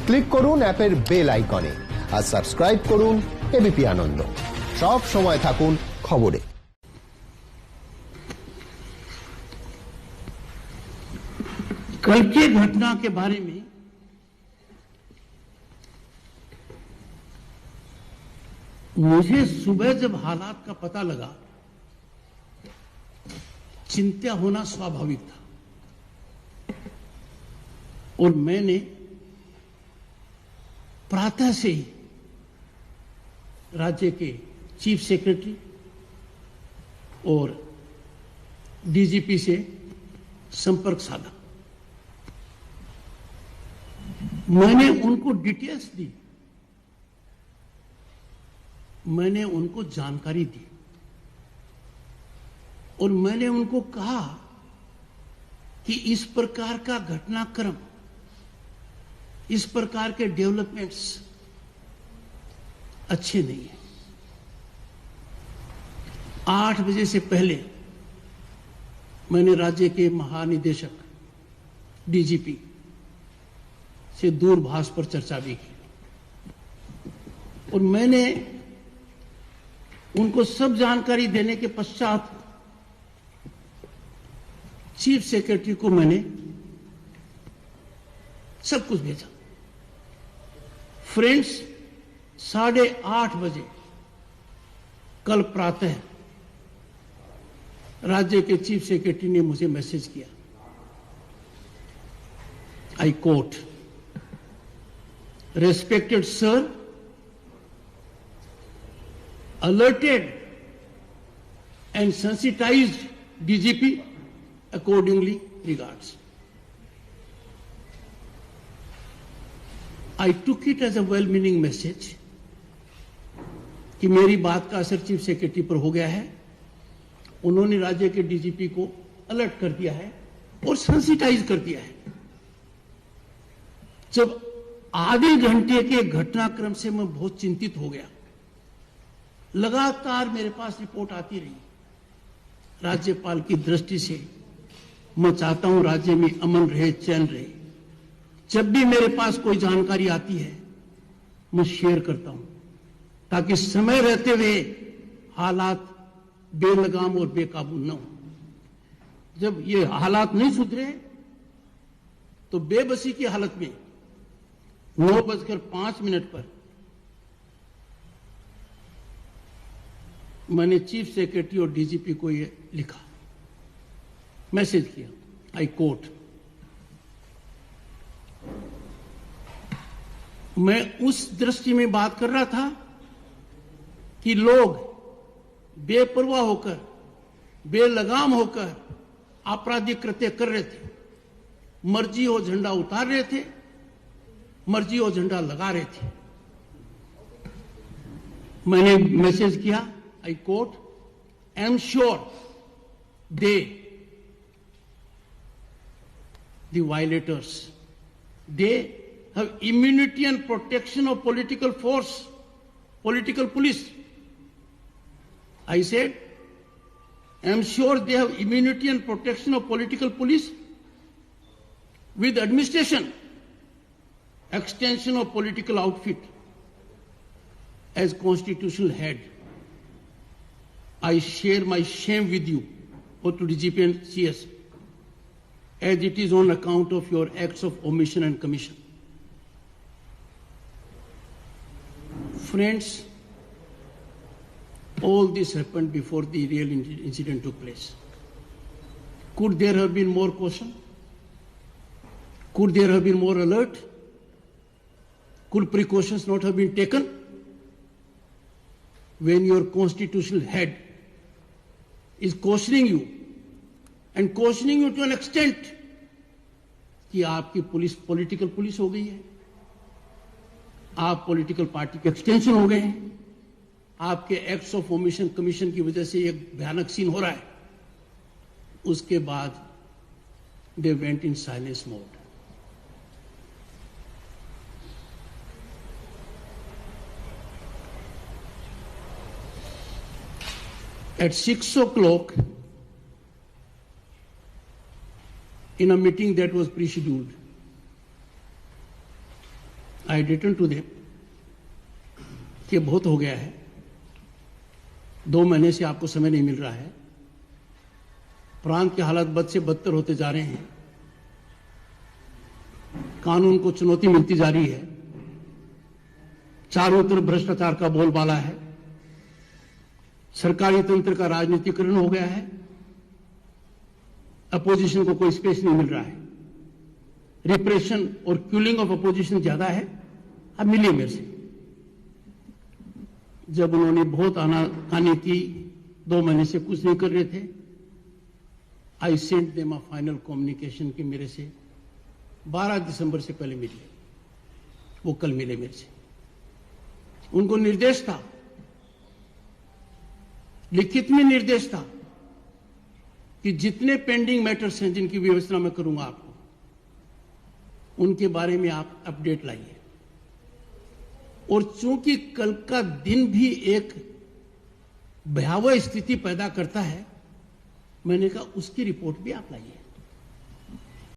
Click করুন অ্যাপের bell আইকনে আর সাবস্ক্রাইব করুন এবিপি আনন্দ। সব সময় থাকুন খবরে। कल के घटना के बारे में मुझे सुबह जब हालात का पता लगा, चिंता होना स्वाभाविक था और मैंने प्रातः से ही राज्य के चीफ सेक्रेटरी और डीजीपी से संपर्क साधा। मैंने उनको डिटेल्स दी, मैंने उनको जानकारी दी और मैंने उनको कहा कि इस प्रकार का घटनाक्रम, इस प्रकार के डेवलपमेंट्स अच्छे नहीं है। 8 बजे से पहले मैंने राज्य के महानिदेशक डीजीपी से दूरभाष पर चर्चा भी की और मैंने उनको सब जानकारी देने के पश्चात चीफ सेक्रेटरी को मैंने सब कुछ भेजा। फ्रेंड्स, 8:30 बजे कल प्रातः राज्य के चीफ सेक्रेटरी ने मुझे मैसेज किया। I quote, respected sir, alerted and sensitized DGP, accordingly regards. I took it as a well-meaning message कि मेरी बात का असर चीफ सेक्रेटरी पर हो गया है, उन्होंने राज्य के डीजीपी को अलर्ट कर दिया है और सेंसिटाइज कर दिया है। जब आधे घंटे के घटनाक्रम से मैं बहुत चिंतित हो गया। लगातार मेरे पास रिपोर्ट आती रही। राज्यपाल की दृष्टि से मैं चाहता हूं राज्य में अमन रहे, चैन रहे। जब भी मेरे पास कोई जानकारी आती है मैं शेयर करता हूं ताकि समय रहते हुए हालात बेलगाम और बेकाबू न हो। जब ये हालात नहीं सुधरे तो बेबसी की हालत में 9:05 पर मैंने चीफ सेक्रेटरी और डीजीपी को ये लिखा, मैसेज किया। आई कोट, मैं उस दृष्टि में बात कर रहा था कि लोग बेपरवाह होकर, बेलगाम होकर आपराधिक कृत्य कर रहे थे। मर्जी हो झंडा उतार रहे थे, मर्जी हो झंडा लगा रहे थे। मैंने मैसेज किया, I quote, I am sure the violators, they have immunity and protection of political force, political police. I said, I am sure they have immunity and protection of political police with administration, extension of political outfit as constitutional head. I share my shame with you, both to DGP and CS, as it is on account of your acts of omission and commission. Friends, all this happened before the real incident took place. Could there have been more caution? Could there have been more alert? Could precautions not have been taken? When your constitutional head is cautioning you and cautioning you to an extent कि आपकी police political police हो गई है, आप political party के extension हो गए हैं, आपके एक्ट्स ऑफ ओमिशन कमीशन की वजह से एक भयानक सीन हो रहा है, उसके बाद they went in silence mode. At 6 o'clock, in a meeting that was pre-scheduled, I return to them कि बहुत हो गया है, 2 महीने से आपको समय नहीं मिल रहा है, प्रांत के हालात बद से बदतर होते जा रहे हैं, कानून को चुनौती मिलती जा रही है, चारों तरफ भ्रष्टाचार का बोलबाला है, सरकारी तंत्र का राजनीतिकरण हो गया है, अपोजिशन को कोई स्पेस नहीं मिल रहा है, रिप्रेशन और क्यूलिंग ऑफ अपोजिशन ज्यादा है। अब मिलिए मेरे से। जब उन्होंने बहुत आनाकानी की, 2 महीने से कुछ नहीं कर रहे थे, I sent them a final communication कि मेरे से 12 दिसंबर से पहले मिलिए। वो कल मिले मेरे से। उनको निर्देश था, लिखित में निर्देश था कि जितने पेंडिंग मैटर्स हैं जिनकी व्यवस्था मैं करूंगा आपको, उनके बारे में आप अपडेट लाइए। और चूंकि कल का दिन भी एक भयावह स्थिति पैदा करता है, मैंने कहा उसकी रिपोर्ट भी आप लाइए।